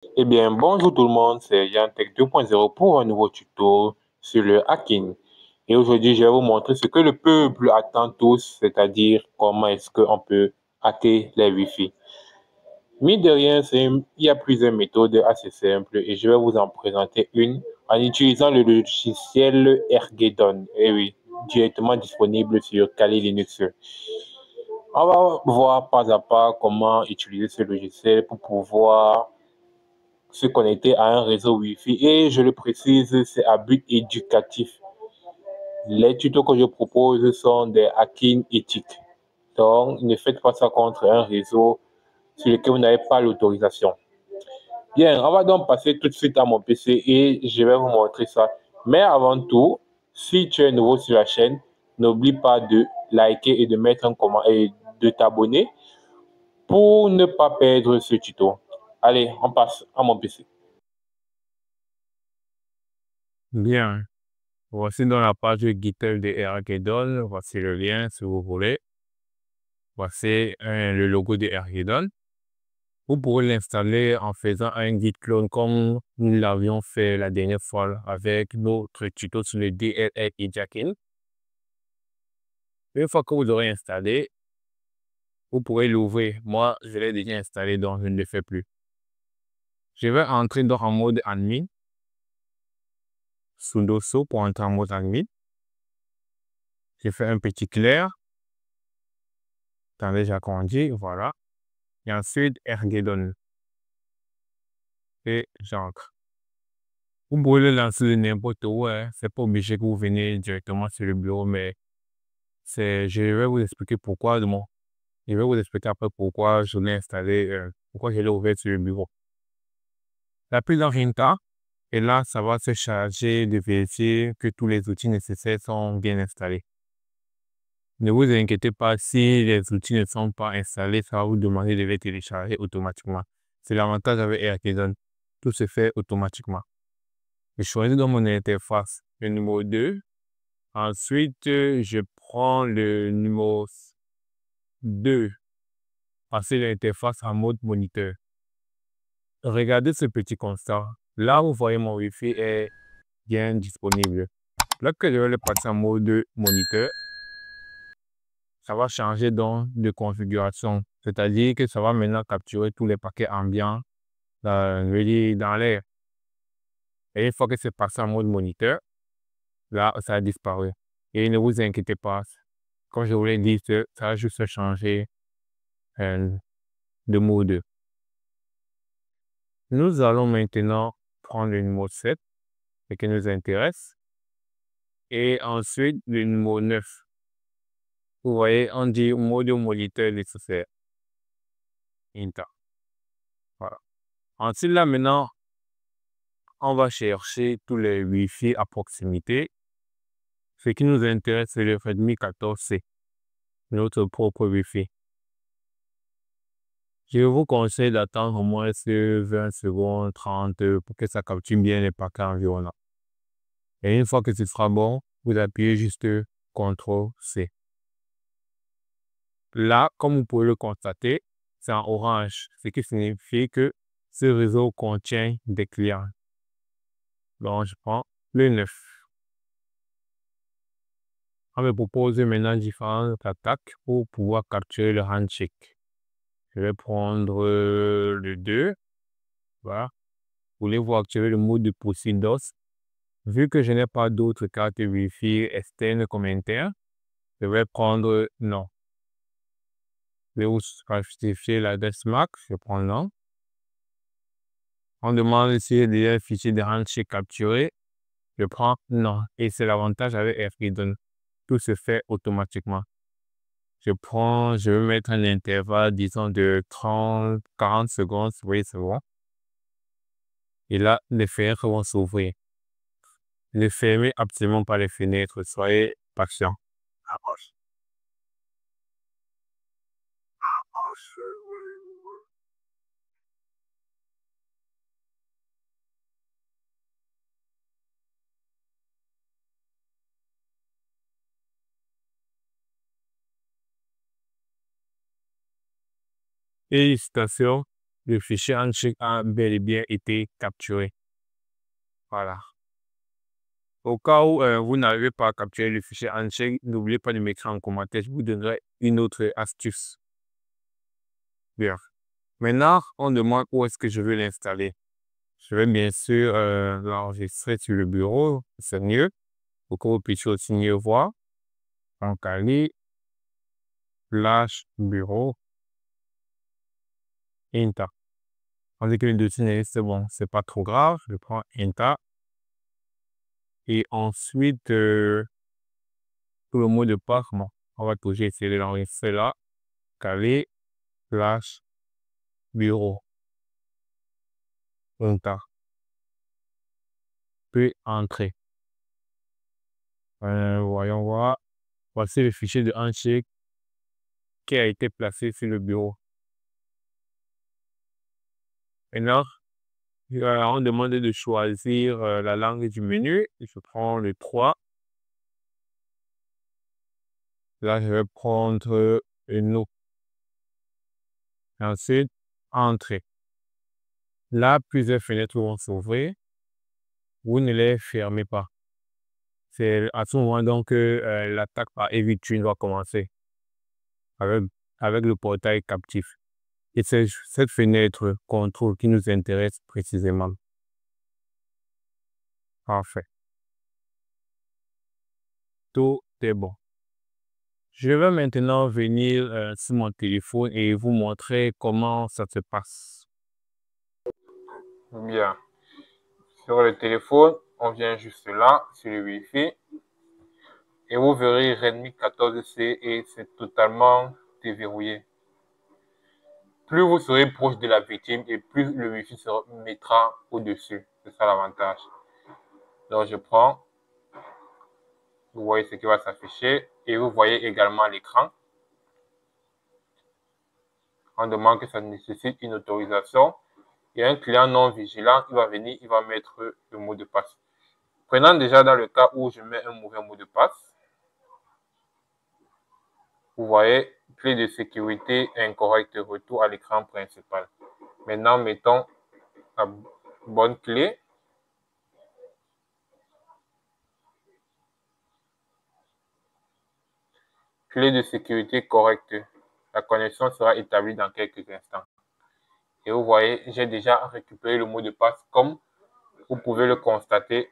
Eh bien, bonjour tout le monde, c'est Yantech 2.0 pour un nouveau tuto sur le hacking. Et aujourd'hui, je vais vous montrer ce que le peuple attend tous, c'est-à-dire comment est-ce qu'on peut hacker les Wi-Fi. Mine de rien, il y a plusieurs méthodes assez simples et je vais vous en présenter une en utilisant le logiciel Ergedon. Et oui, directement disponible sur Kali Linux. On va voir pas à pas comment utiliser ce logiciel pour pouvoir se connecter à un réseau Wi-Fi et je le précise, c'est à but éducatif. Les tutos que je propose sont des hacking éthiques. Donc, ne faites pas ça contre un réseau sur lequel vous n'avez pas l'autorisation. Bien, on va donc passer tout de suite à mon PC et je vais vous montrer ça. Mais avant tout, si tu es nouveau sur la chaîne, n'oublie pas de liker et de mettre un commentaire et de t'abonner pour ne pas perdre ce tuto. Allez, on passe à mon PC. Bien, voici dans la page GitHub de Ergedon. Voici le lien si vous voulez. Voici le logo de Ergedon. Vous pourrez l'installer en faisant un git clone comme nous l'avions fait la dernière fois avec notre tuto sur le DLL hijacking. Une fois que vous aurez installé, vous pourrez l'ouvrir. Moi, je l'ai déjà installé, donc je ne le fais plus. Je vais entrer donc en mode admin. Sudo so pour entrer en mode admin. Je fais un petit clair. Attendez, j'agrandis, voilà. Et ensuite, Ergedon. Et j'entre. Vous pouvez le lancer de n'importe où, hein. C'est pas obligé que vous venez directement sur le bureau, mais je vais vous expliquer pourquoi de mon. Je vais vous expliquer après pourquoi je l'ai installé, pourquoi je l'ai ouvert sur le bureau. La prise en Rinta, et là, ça va se charger de vérifier que tous les outils nécessaires sont bien installés. Ne vous inquiétez pas, si les outils ne sont pas installés, ça va vous demander de les télécharger automatiquement. C'est l'avantage avec Erkizon. Tout se fait automatiquement. Je choisis dans mon interface le numéro 2. Ensuite, je prends le numéro 2. Passer l'interface en mode moniteur. Regardez ce petit constat. Là, vous voyez mon Wi-Fi est bien disponible. Là que je vais le passer en mode moniteur, ça va changer donc de configuration. C'est-à-dire que ça va maintenant capturer tous les paquets ambiants dans l'air. Et une fois que c'est passé en mode moniteur, là, ça a disparu. Et ne vous inquiétez pas. Comme je vous l'ai dit, ça va juste changer euh, de mode. Nous allons maintenant prendre le numéro 7, ce qui nous intéresse. Et ensuite, le numéro 9. Vous voyez, on dit mode moniteur nécessaire. Inter. Voilà. Ensuite, là, maintenant, on va chercher tous les Wi-Fi à proximité. Ce qui nous intéresse, c'est le Redmi 14C, notre propre Wi-Fi. Je vous conseille d'attendre au moins 20 secondes, 30 pour que ça capture bien les paquets environnants. Et une fois que ce sera bon, vous appuyez juste CTRL-C. Là, comme vous pouvez le constater, c'est en orange, ce qui signifie que ce réseau contient des clients. Donc, je prends le 9. On me propose maintenant différentes attaques pour pouvoir capturer le handshake. Je vais prendre le 2. Voilà. Voulez-vous activer le mode de POSIDOS? Vu que je n'ai pas d'autres cartes Wi-Fi externes comme interne, je vais prendre non. Je vais vous justifier l'adresse MAC. Je prends non. On demande s'il y a déjà un fichier de handshake capturé. Je prends non. Et c'est l'avantage avec Erkizon. Tout se fait automatiquement. Je vais mettre un intervalle, disons, de 30, 40 secondes. Oui, c'est bon. Et là, les fenêtres vont s'ouvrir. Ne fermez absolument pas les fenêtres. Soyez patient. Félicitations, le fichier Handshake a bel et bien été capturé. Voilà. Au cas où vous n'arrivez pas à capturer le fichier Handshake, n'oubliez pas de m'écrire en commentaire, je vous donnerai une autre astuce. Bien. Maintenant, on demande où est-ce que je veux l'installer. Je vais bien sûr l'enregistrer sur le bureau, c'est mieux, pour que vous puissiez aussi mieux voir. Donc, allez, flash bureau, Enter. On dit que le dossier c'est bon, c'est pas trop grave. Je prends Enter. Et ensuite, pour le mot de passe, bon, on va toujours essayer de l'enregistrer là. Caler, flash, bureau. Enter. Puis entrer. Voyons voir. Voici le fichier de Handshake qui a été placé sur le bureau. Maintenant, on demande de choisir la langue du menu. Je prends le 3. Là, je vais prendre une autre. Ensuite, entrer. Là, plusieurs fenêtres vont s'ouvrir. Vous ne les fermez pas. C'est à ce moment donc que l'attaque par Evitune va commencer avec le portail captif. Et c'est cette fenêtre contrôle qui nous intéresse précisément. Parfait. Tout est bon. Je vais maintenant venir sur mon téléphone et vous montrer comment ça se passe. Bien. Sur le téléphone, on vient juste là, sur le Wi-Fi. Et vous verrez Redmi 14C et c'est totalement déverrouillé. Plus vous serez proche de la victime et plus le Wi-Fi se mettra au-dessus. C'est ça l'avantage. Donc je prends, vous voyez ce qui va s'afficher et vous voyez également l'écran. On demande que ça nécessite une autorisation. Et un client non vigilant, il va venir, il va mettre le mot de passe. Prenons déjà dans le cas où je mets un mauvais mot de passe. Vous voyez, clé de sécurité incorrecte, retour à l'écran principal. Maintenant, mettons la bonne clé. Clé de sécurité correcte. La connexion sera établie dans quelques instants. Et vous voyez, j'ai déjà récupéré le mot de passe comme vous pouvez le constater.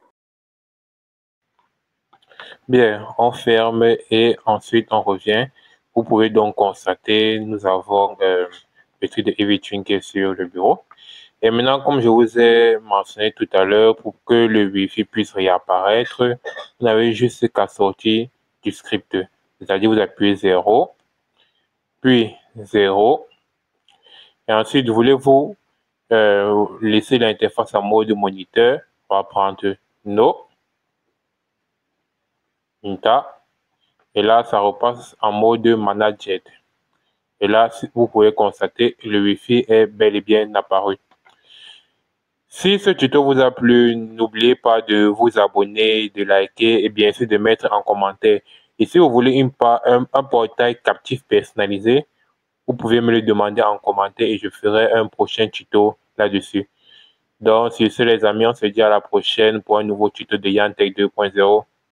Bien, on ferme et ensuite on revient. Vous pouvez donc constater, nous avons le truc de Evitune qui est sur le bureau. Et maintenant, comme je vous ai mentionné tout à l'heure, pour que le Wi-Fi puisse réapparaître, vous n'avez juste qu'à sortir du script. C'est-à-dire, vous appuyez 0, puis 0. Et ensuite, voulez-vous laisser l'interface en mode moniteur? On va prendre No. Et là, ça repasse en mode manager. Et là, vous pouvez constater que le Wi-Fi est bel et bien apparu. Si ce tuto vous a plu, n'oubliez pas de vous abonner, de liker et bien sûr de mettre en commentaire. Et si vous voulez un portail captif personnalisé, vous pouvez me le demander en commentaire et je ferai un prochain tuto là-dessus. Donc, sur ce les amis, on se dit à la prochaine pour un nouveau tuto de Yantech 2.0.